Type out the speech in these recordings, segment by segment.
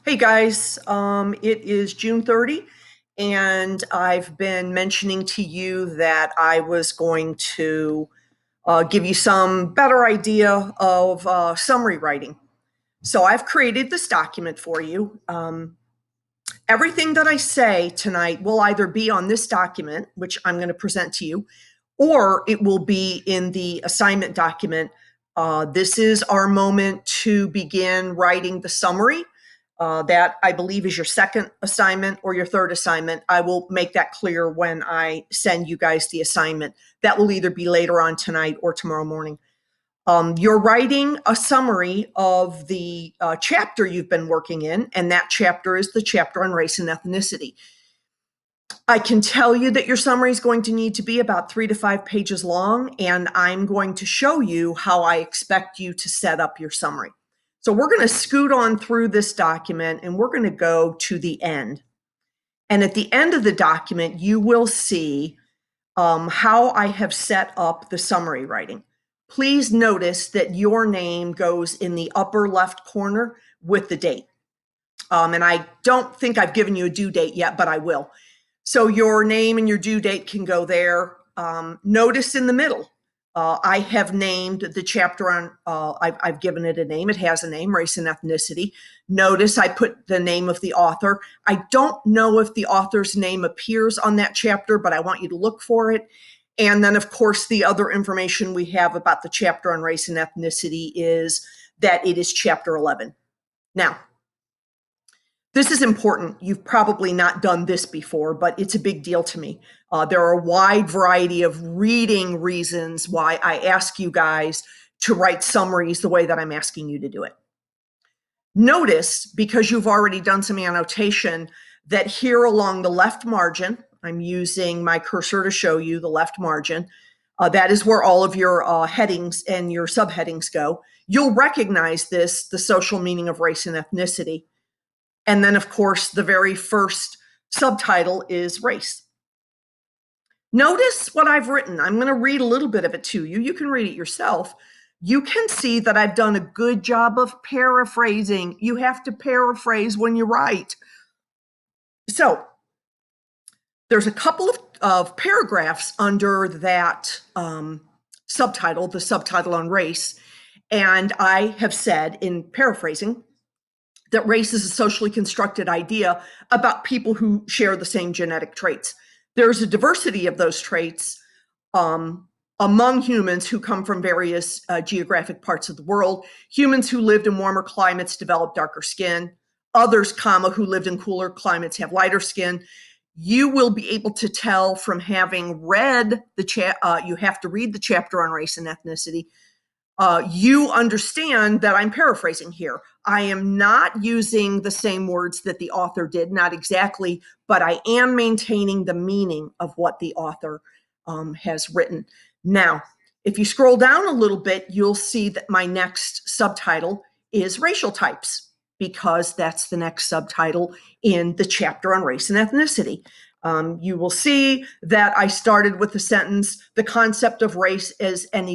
Hey guys, it is June 30, and I've been mentioning to you that I was going to give you some better idea of summary writing. So I've created this document for you. Everything that I say tonight will either be on this document, which I'm going to present to you, or it will be in the assignment document. This is our moment to begin writing the summary. That I believe is your second assignment or your third assignment. I will make that clear when I send you guys the assignment. That will either be later on tonight or tomorrow morning. You're writing a summary of the chapter you've been working in, and that chapter is the chapter on race and ethnicity. I can tell you that your summary is going to need to be about 3 to 5 pages long, and I'm going to show you how I expect you to set up your summary. So we're going to scoot on through this document and we're going to go to the end. And at the end of the document, you will see how I have set up the summary writing. Please notice that your name goes in the upper left corner with the date. And I don't think I've given you a due date yet, but I will. So your name and your due date can go there. Notice in the middle, I have named the chapter on, I've given it a name. It has a name, race and ethnicity. Notice I put the name of the author. I don't know if the author's name appears on that chapter, but I want you to look for it. And then, of course, the other information we have about the chapter on race and ethnicity is that it is chapter 11. Now, this is important. You've probably not done this before, but it's a big deal to me. There are a wide variety of reading reasons why I ask you guys to write summaries the way that I'm asking you to do it. Notice, because you've already done some annotation, that here along the left margin, I'm using my cursor to show you the left margin. That is where all of your headings and your subheadings go. You'll recognize this, the social meaning of race and ethnicity. And then, of course, the very first subtitle is race. Notice what I've written. I'm going to read a little bit of it to you. You can read it yourself. You can see that I've done a good job of paraphrasing. You have to paraphrase when you write. So there's a couple of paragraphs under that subtitle, the subtitle on race. And I have said, in paraphrasing, that race is a socially constructed idea about people who share the same genetic traits. There's a diversity of those traits among humans who come from various geographic parts of the world. Humans who lived in warmer climates develop darker skin. Others, who lived in cooler climates have lighter skin. You will be able to tell from having read you have to read the chapter on race and ethnicity. You understand that I'm paraphrasing here. I am not using the same words that the author did, not exactly, but I am maintaining the meaning of what the author has written. Now, if you scroll down a little bit, you'll see that my next subtitle is racial types, because that's the next subtitle in the chapter on race and ethnicity. You will see that I started with the sentence, the concept of race as an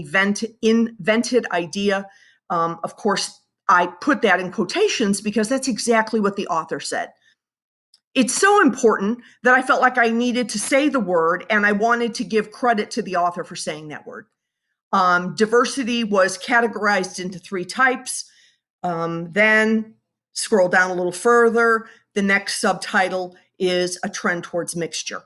invented idea. Of course, I put that in quotations because that's exactly what the author said. It's so important that I felt like I needed to say the word, and I wanted to give credit to the author for saying that word. Diversity was categorized into 3 types. Then scroll down a little further. The next subtitle is a trend towards mixture.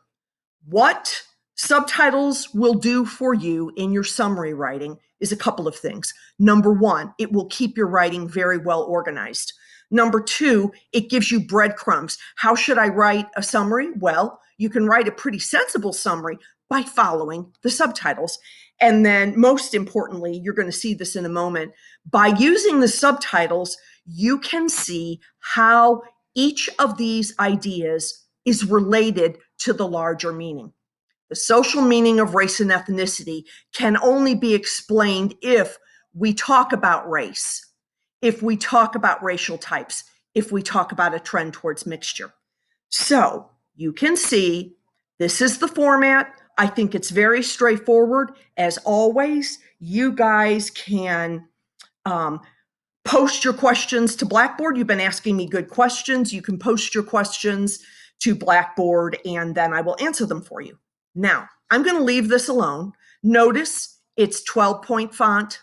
What subtitles will do for you in your summary writing is a couple of things. Number 1, it will keep your writing very well organized. Number 2, it gives you breadcrumbs. How should I write a summary? Well, you can write a pretty sensible summary by following the subtitles. And then most importantly, you're going to see this in a moment, by using the subtitles, you can see how each of these ideas is related to the larger meaning. The social meaning of race and ethnicity can only be explained if we talk about race, if we talk about racial types, if we talk about a trend towards mixture. So you can see this is the format. I think it's very straightforward. As always, you guys can post your questions to Blackboard. You've been asking me good questions. You can post your questions to Blackboard and then I will answer them for you. Now, I'm going to leave this alone. Notice it's 12-point font,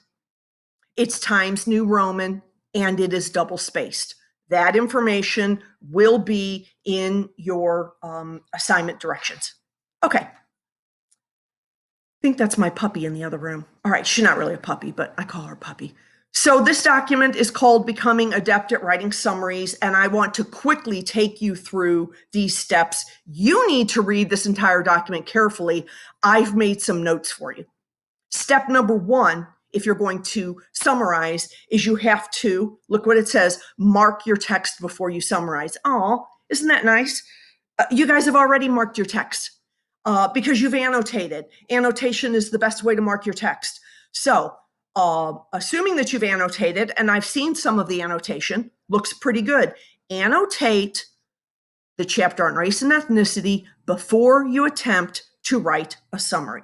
it's Times New Roman, and it is double spaced. That information will be in your assignment directions. Okay. I think that's my puppy in the other room. All right, she's not really a puppy, but I call her puppy. So this document is called Becoming Adept at Writing Summaries, and I want to quickly take you through these steps. You need to read this entire document carefully. I've made some notes for you. Step number one, if you're going to summarize, is you have to, look what it says, mark your text before you summarize. Oh, isn't that nice? You guys have already marked your text because you've annotated. Annotation is the best way to mark your text. So assuming that you've annotated, and I've seen some of the annotation, looks pretty good. Annotate the chapter on race and ethnicity before you attempt to write a summary.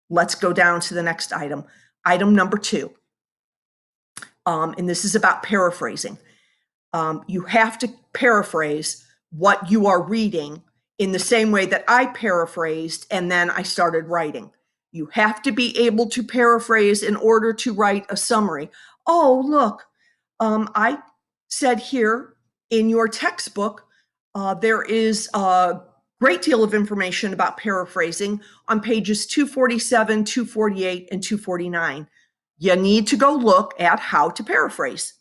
Let's go down to the next item. Item number 2. And this is about paraphrasing. You have to paraphrase what you are reading in the same way that I paraphrased and then I started writing. You have to be able to paraphrase in order to write a summary. Oh, look, I said here in your textbook, there is a great deal of information about paraphrasing on pages 247, 248, and 249. You need to go look at how to paraphrase.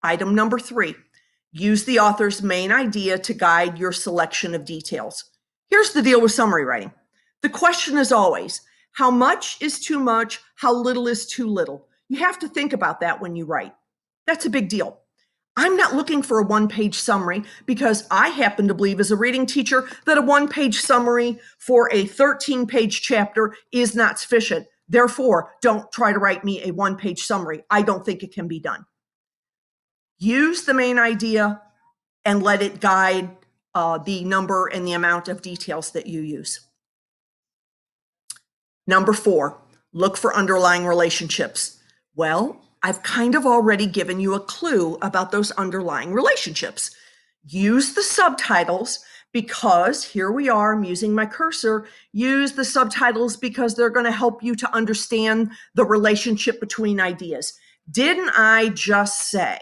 Item number 3, use the author's main idea to guide your selection of details. Here's the deal with summary writing. The question is always, how much is too much? How little is too little? You have to think about that when you write. That's a big deal. I'm not looking for a one-page summary because I happen to believe as a reading teacher that a one-page summary for a 13-page chapter is not sufficient. Therefore, don't try to write me a one-page summary. I don't think it can be done. Use the main idea and let it guide the number and the amount of details that you use. Number 4, look for underlying relationships. Well, I've kind of already given you a clue about those underlying relationships. Use the subtitles because here we are, I'm using my cursor. Use the subtitles because they're going to help you to understand the relationship between ideas. Didn't I just say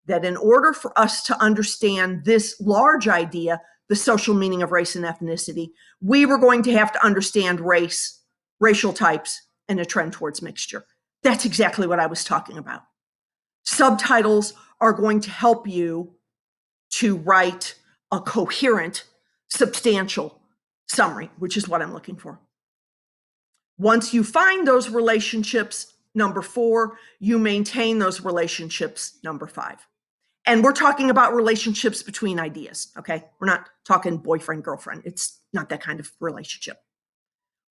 that in order for us to understand this large idea, the social meaning of race and ethnicity, we were going to have to understand race, racial types, and a trend towards mixture? That's exactly what I was talking about. Subtitles are going to help you to write a coherent, substantial summary, which is what I'm looking for. Once you find those relationships, number 4, you maintain those relationships, number 5. And we're talking about relationships between ideas, okay? We're not talking boyfriend, girlfriend. It's not that kind of relationship.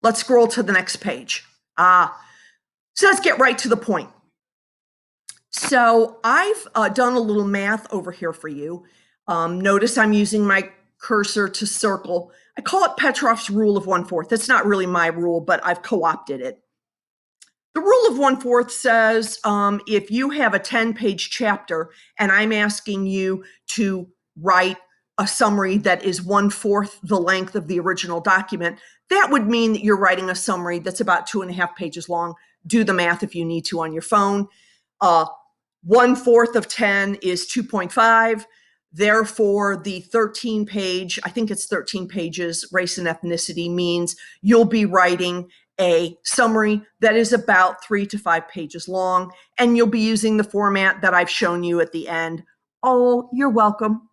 Let's scroll to the next page. So let's get right to the point. So I've done a little math over here for you. Notice I'm using my cursor to circle. I call it Petrov's rule of 1/4. It's not really my rule, but I've co-opted it. The rule of 1/4 says if you have a 10-page chapter and I'm asking you to write a summary that is 1/4 the length of the original document, that would mean that you're writing a summary that's about 2.5 pages long. Do the math if you need to on your phone. 1/4 of 10 is 2.5. Therefore, the 13-page, I think it's 13 pages, race and ethnicity means you'll be writing a summary that is about 3 to 5 pages long, and you'll be using the format that I've shown you at the end. Oh, you're welcome.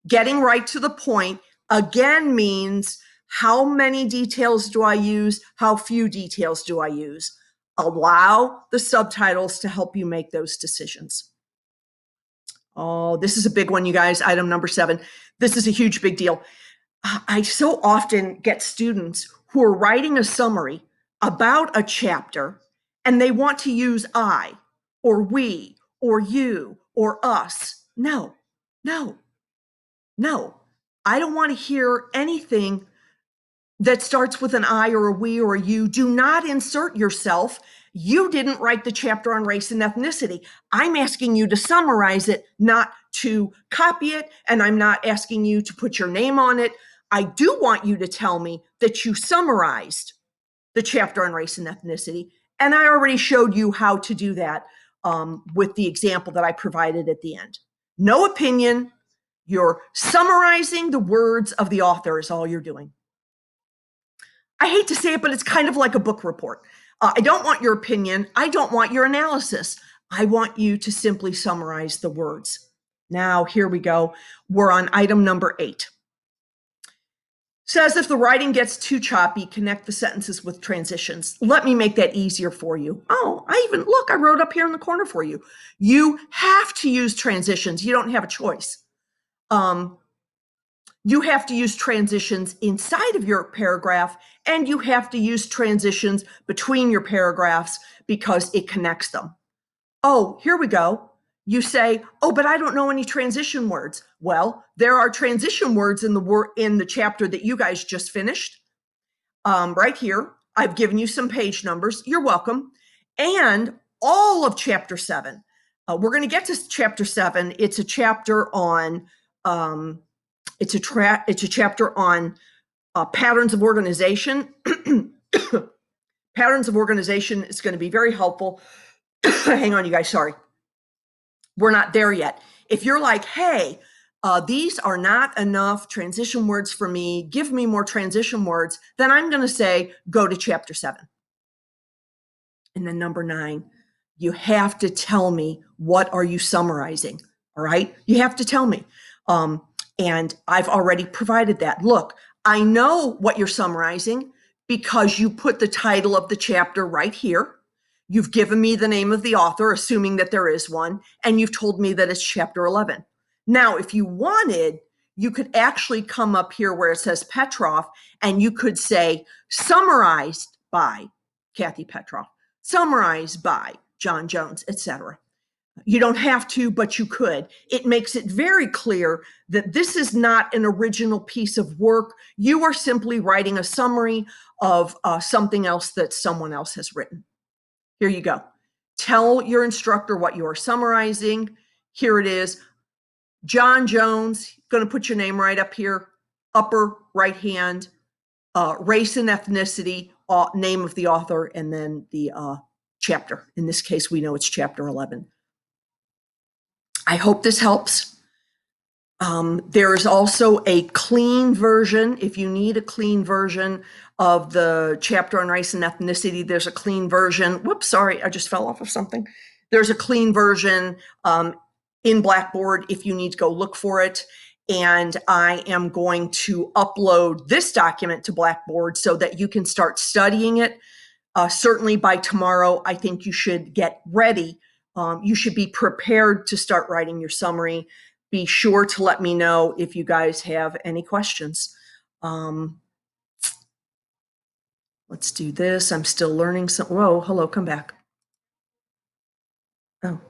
Getting right to the point, again, means how many details do I use? How few details do I use? Allow the subtitles to help you make those decisions. Oh, this is a big one, you guys. Item number 7. This is a huge, big deal. I so often get students who are writing a summary about a chapter and they want to use I or we or you or us. No, no, no. I don't want to hear anything that starts with an I or a we or a you. Do not insert yourself You didn't write the chapter on race and ethnicity. I'm asking you to summarize it, not to copy it, and I'm not asking you to put your name on it. I do want you to tell me that you summarized the chapter on race and ethnicity, and I already showed you how to do that with the example that I provided at the end. No opinion. You're summarizing the words of the author is all you're doing. I hate to say it, but it's kind of like a book report. I don't want your opinion. I don't want your analysis. I want you to simply summarize the words. Now, here we go. We're on item number 8. Says if the writing gets too choppy, connect the sentences with transitions. Let me make that easier for you. Oh, I wrote up here in the corner for you. You have to use transitions. You don't have a choice. You have to use transitions inside of your paragraph, and you have to use transitions between your paragraphs because it connects them. Oh, here we go. You say, oh, but I don't know any transition words. Well, there are transition words in the chapter that you guys just finished. Right here, I've given you some page numbers. You're welcome. And all of chapter 7. We're going to get to chapter 7. It's a chapter on it's a chapter on patterns of organization. Patterns of organization is going to be very helpful. Hang on, you guys. Sorry. We're not there yet. If you're like, hey, these are not enough transition words for me, give me more transition words, then I'm going to say, go to chapter 7. And then number 9, you have to tell me, what are you summarizing? All right. You have to tell me. And I've already provided that. Look, I know what you're summarizing because you put the title of the chapter right here. You've given me the name of the author, assuming that there is one, and you've told me that it's chapter 11. Now, if you wanted, you could actually come up here where it says Petroff, and you could say summarized by Kathy Petroff, summarized by John Jones, etc. You don't have to, but you could. It makes it very clear that this is not an original piece of work. You are simply writing a summary of something else that someone else has written. Here you go. Tell your instructor what you are summarizing. Here it is. John Jones, going to put your name right up here, upper right hand, race and ethnicity, name of the author, and then the chapter. In this case, we know it's chapter 11. I hope this helps. There is also a clean version. If you need a clean version of the chapter on race and ethnicity, there's a clean version. Whoops, sorry, I just fell off of something. There's a clean version in Blackboard if you need to go look for it. And I am going to upload this document to Blackboard so that you can start studying it. Certainly by tomorrow, I think you should get ready. You should be prepared to start writing your summary. Be sure to let me know if you guys have any questions. Let's do this. I'm still learning some. Whoa, hello, come back. Oh.